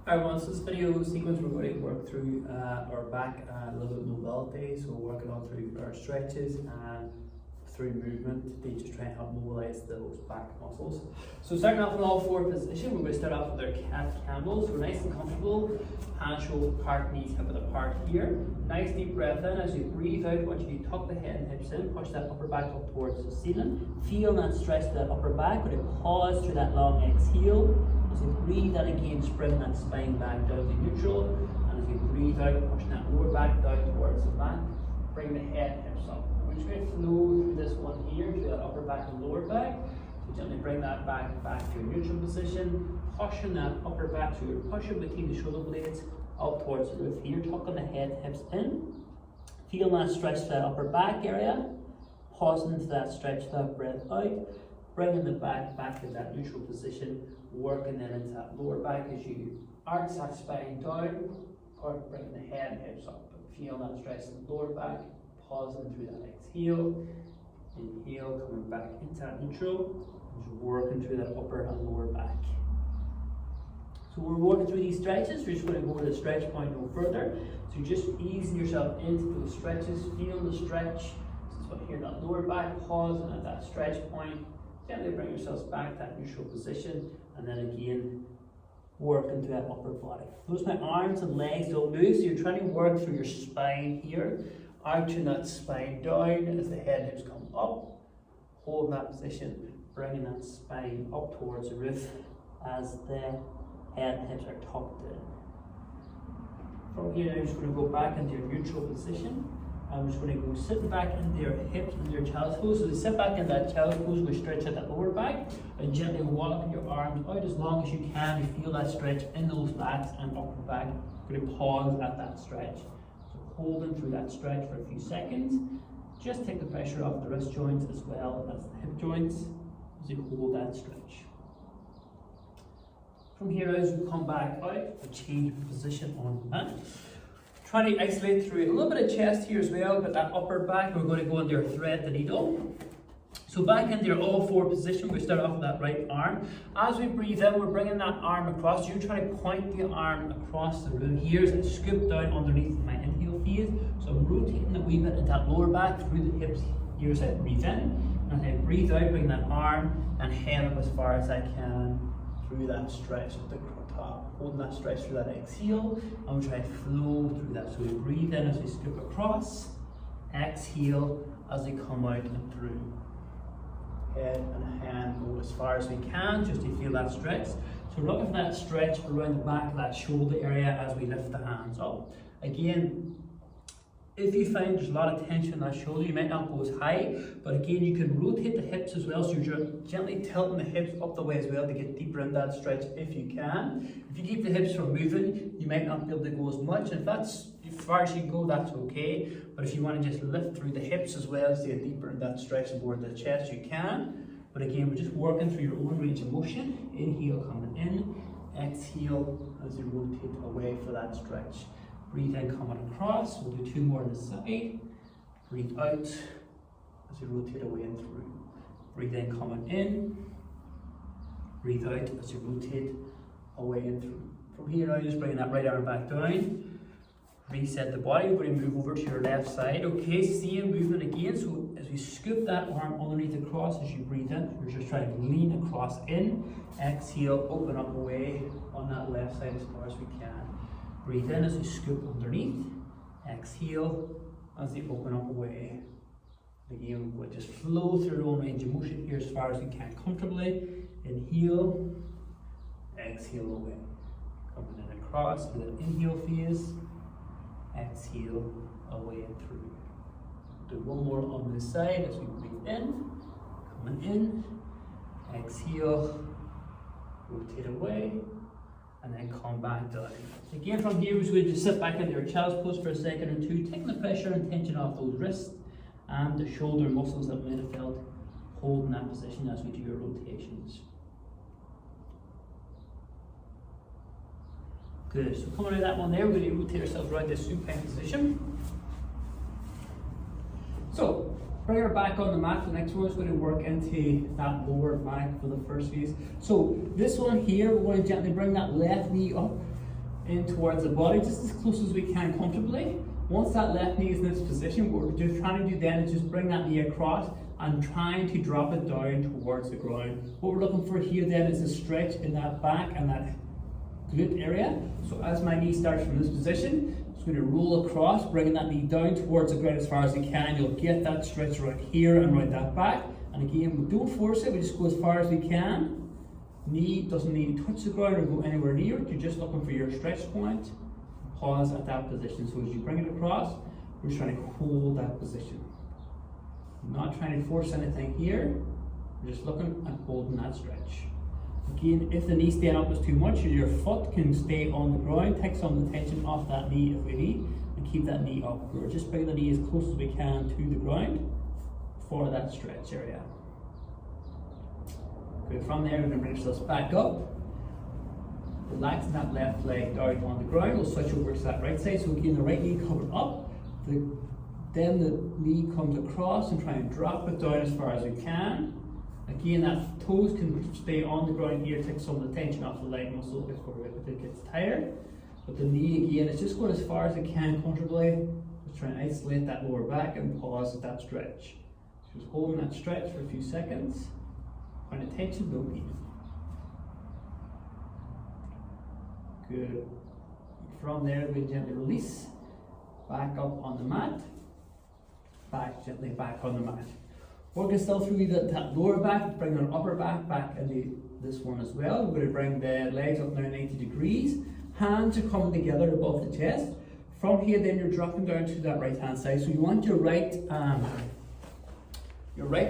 Alright, everyone, so this video sequence we're going to work through our back and a little bit of mobility. So we're working on through our stretches and through movement to just try and help mobilize those back muscles. So starting off in all four position, we're going to start off with our cat camel. So nice and comfortable, hands shoulder apart, knees hip width apart here. Nice deep breath in. As you breathe out, I want you to tuck the head and hips in, push that upper back up towards the ceiling. Feel that stretch to that upper back. We're going to pause through that long exhale. As you breathe in again, bring that spine back down to neutral. And as you breathe out, push that lower back down towards the back. Bring the head and hips up. We're just going to flow through this one here, to that upper back and lower back. So gently bring that back to a neutral position. Pushing that upper back, so you're pushing between the shoulder blades up towards the roof here. Tucking the head, hips in. Feel that stretch to that upper back area. Pausing into that stretch, that breath out. Bringing the back to that neutral position. Working then into that lower back as you arch that spine down, or bring the head and hips up. Feel that stretch in the lower back, pausing through that exhale, inhale, coming back into that neutral, and just working through that upper and lower back. So we're working through these stretches, we're just going to go to the stretch point no further. So you're just easing yourself into those stretches, feel the stretch. So here, that lower back, pausing at that stretch point. Gently bring yourselves back to that neutral position, and then again work into that upper body. Notice my arms and legs don't move, so you're trying to work through your spine here, arching that spine down as the head and hips come up, holding that position, bringing that spine up towards the roof as the head and hips are tucked in. From here, I'm just going to go back into your neutral position. I'm just going to go sitting back into your hips and your child's pose. So to sit back in that child's pose, we stretch at that lower back and gently walk your arms out as long as you can. You feel that stretch in those lats and upper back. We're going to pause at that stretch. So holding through that stretch for a few seconds. Just take the pressure off the wrist joints as well as the hip joints as you hold that stretch. From here, as we come back out, we change position on the mat. Try to isolate through a little bit of chest here as well, but that upper back, we're going to go into your thread the needle. So back into your all four position, we start off with that right arm. As we breathe in, we're bringing that arm across. You try to point the arm across the room here as I scoop down underneath my inhale phase. So I'm rotating a wee bit into that lower back through the hips here as I breathe in. And as I breathe out, bring that arm and head up as far as I can through that stretch at the top, holding that stretch through that exhale, and we try to flow through that. So we breathe in as we scoop across, exhale as we come out and through. Head and hand go as far as we can, just to feel that stretch. So we're looking for that stretch around the back of that shoulder area as we lift the hands up. Again, if you find there's a lot of tension in that shoulder, you might not go as high, but again, you can rotate the hips as well, so you're gently tilting the hips up the way as well to get deeper in that stretch if you can. If you keep the hips from moving, you might not be able to go as much. If that's as far as you can go, that's okay. But if you want to just lift through the hips as well to get deeper in that stretch aboard the chest, you can. But again, we're just working through your own range of motion. Inhale, coming in. Exhale as you rotate away for that stretch. Breathe in, coming across. We'll do two more on the side. Breathe out as you rotate away and through. Breathe in, coming in. Breathe out as you rotate away and through. From here now, just bring that right arm back down. Reset the body. We're going to move over to your left side. Okay, same movement again. So as we scoop that arm underneath across as you breathe in, you're just trying to lean across in. Exhale, open up away on that left side as far as we can. Breathe in as you scoop underneath. Exhale as you open up away. Again, we'll just flow through your own range of motion here as far as you can comfortably. Inhale, exhale away. Coming in across with an inhale phase. Exhale away and through. Do one more on this side as we breathe in. Coming in. Exhale. Rotate away. And then come back down. Again, from here, we're just going to sit back into your child's pose for a second or two, taking the pressure and tension off those wrists and the shoulder muscles that we might have felt holding that position as we do your rotations. Good. So coming out of that one there, we're going to rotate ourselves around this supine position. So bring her back on the mat. The next one is going to work into that lower back for the first phase. So this one here, we're going to gently bring that left knee up in towards the body, just as close as we can comfortably. Once that left knee is in this position, what we're just trying to do then is just bring that knee across and trying to drop it down towards the ground. What we're looking for here then is a stretch in that back and that glute area. So as my knee starts from this position, it's going to roll across, bringing that knee down towards the ground as far as you can. You'll get that stretch right here and right that back. And again, we don't force it, we just go as far as we can. Knee doesn't need to touch the ground or go anywhere near it. You're just looking for your stretch point. Pause at that position. So as you bring it across, we're just trying to hold that position. Not trying to force anything here. We're just looking and holding that stretch. Again, if the knee staying up is too much, your foot can stay on the ground, take some of the tension off that knee if we need, and keep that knee up. We're just bringing the knee as close as we can to the ground for that stretch area. Good. From there, we're going to bring ourselves back up. Relaxing that left leg down on the ground. We'll switch over to that right side. So again, the right knee covered up. Then the knee comes across and try and drop it down as far as we can. Again, that toes can stay on the ground here, take some of the tension off the leg muscle if it gets tired. But the knee again, it's just going as far as it can comfortably. Just try and isolate that lower back and pause at that stretch. Just holding that stretch for a few seconds. Find a tension, don't need it. Good. From there, we gently release. Back up on the mat. Back gently back on the mat. Working still through that lower back, bring our upper back into this one as well. We're going to bring the legs up now 90 degrees. Hands are coming together above the chest. From here then you're dropping down to that right hand side. So you want your right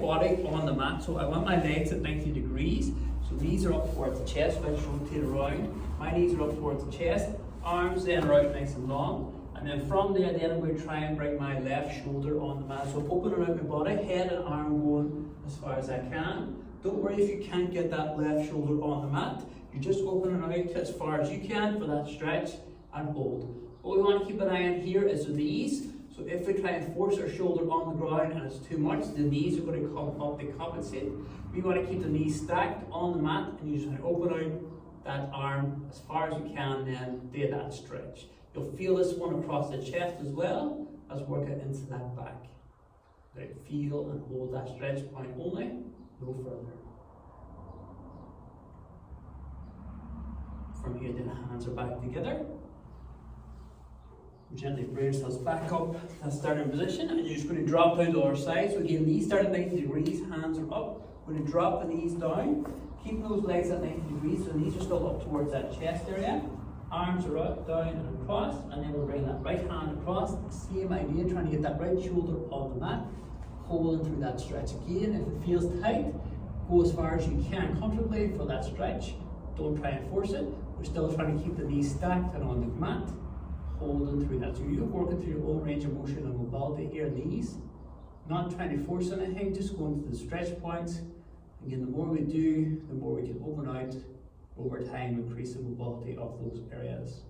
body on the mat. So I want my legs at 90 degrees. So knees are up towards the chest. Let's rotate around. My knees are up towards the chest. Arms then are out nice and long. And then from there, then I'm going to try and bring my left shoulder on the mat. So opening out my body, head and arm going as far as I can. Don't worry if you can't get that left shoulder on the mat. You're just opening out as far as you can for that stretch and hold. What we want to keep an eye on here is the knees. So if we try and force our shoulder on the ground and it's too much, the knees are going to come up to compensate. We want to keep the knees stacked on the mat and you just want to open out that arm as far as you can, then do that stretch. You'll feel this one across the chest as well as work it into that back. Right, feel and hold that stretch point only, no further. From here, then the hands are back together. Gently bring yourselves back up to that starting position, and you're just going to drop down to our side. So again, knees start at 90 degrees, hands are up. We're going to drop the knees down, keep those legs at 90 degrees, so the knees are still up towards that chest area. Arms are up, down and across, and then we'll bring that right hand across. Same idea, trying to get that right shoulder on the mat, holding through that stretch. Again, if it feels tight, go as far as you can comfortably for that stretch. Don't try and force it. We're still trying to keep the knees stacked and on the mat, holding through that. So you're working through your own range of motion and mobility here, knees. Not trying to force anything, just going to the stretch points. Again, the more we do, the more we can open out over time, increase the mobility of those areas.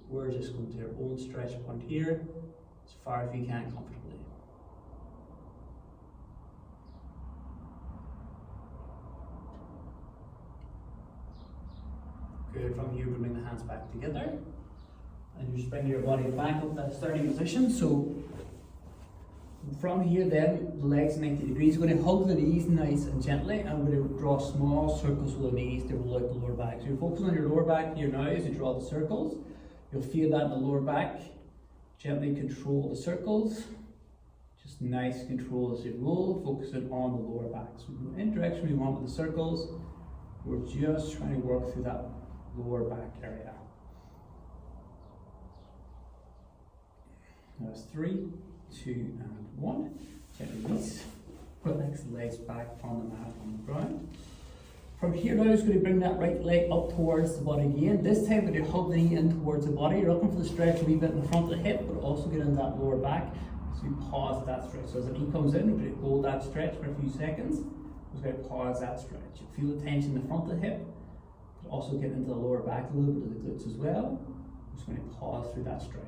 We're just going to our own stretch point here, as far as we can comfortably. Good. From here, we bring the hands back together, and you just bring your body back up that starting position. So from here then, the legs 90 degrees, we're going to hug the knees nice and gently, and we're going to draw small circles with the knees to roll out the lower back. So you're focusing on your lower back here now as you draw the circles. You'll feel that in the lower back. Gently control the circles. Just nice control as you roll, focusing on the lower back. So in direction we want with the circles, we're just trying to work through that lower back area. That's 3, 2, and 1. Gently release. Relax the legs back on the mat on the ground. From here now, I'm just going to bring that right leg up towards the body again. This time, we're going to hug the knee in towards the body. You're looking for the stretch a wee bit in the front of the hip, but also get in that lower back. So you pause that stretch. So as the knee comes in, we're going to hold that stretch for a few seconds. We're going to pause that stretch. You feel the tension in the front of the hip, but also get into the lower back a little bit of the glutes as well. I'm just going to pause through that stretch.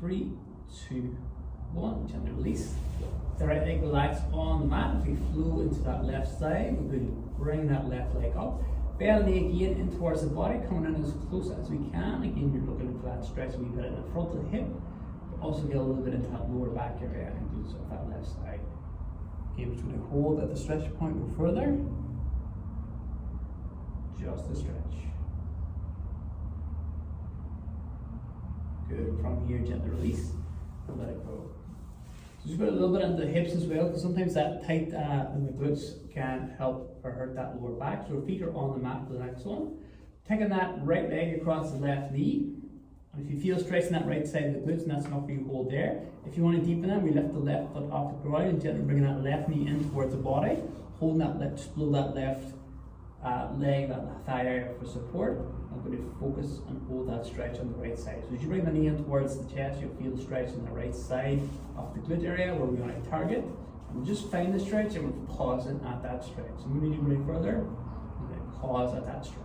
3, 2, 1. Gently release. The right leg relax on the mat. As we flow into that left side, we're going to bring that left leg up. Belly again in towards the body, coming in as close as we can. Again, you're looking for that stretch a wee bit in the front of the hip, but also get a little bit into that lower back area and glutes of that left side. Again, we're going to hold at the stretch point, go further. Just the stretch. Good. From here, gently release and let it go. So just put a little bit into the hips as well, because sometimes that tight in the glutes can help or hurt that lower back. So our feet are on the mat for the next one. Taking that right leg across the left knee. And if you feel stretching that right side of the glutes, and that's enough for you, hold there. If you want to deepen that, we lift the left foot off the ground and gently bringing that left knee in towards the body. Holding that left, just blow that left leg, that thigh area for support. I'm going to focus and hold that stretch on the right side. So as you bring the knee in towards the chest, you'll feel the stretch on the right side of the glute area where we want to target. And we'll just find the stretch and we'll pause it at that stretch. So we need to go any further, and then pause at that stretch.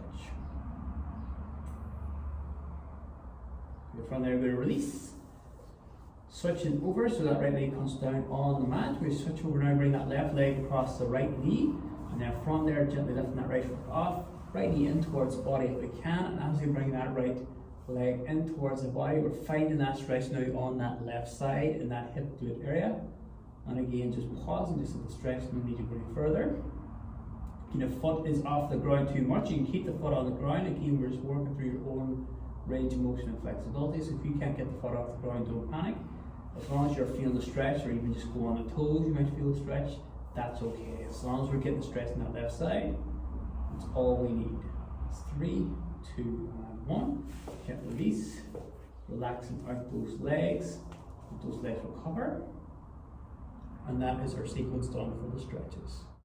From there, we're going to release. Switching over so that right leg comes down on the mat. We switch over now, bring that left leg across the right knee. And then from there, gently lifting that right foot off. Right knee in towards the body if we can, and as we bring that right leg in towards the body, we're finding that stretch now on that left side in that hip glute area. And again, just pausing just at the stretch, no need to go any further. If your foot is off the ground too much, you can keep the foot on the ground. Again, we're just working through your own range of motion and flexibility. So if you can't get the foot off the ground, don't panic. As long as you're feeling the stretch, or even just go on the toes, you might feel the stretch, that's okay. As long as we're getting the stretch on that left side, that's all we need. It's 3, 2, and 1. Get release. Relaxing out those legs. Let those legs recover. And that is our sequence done for the stretches.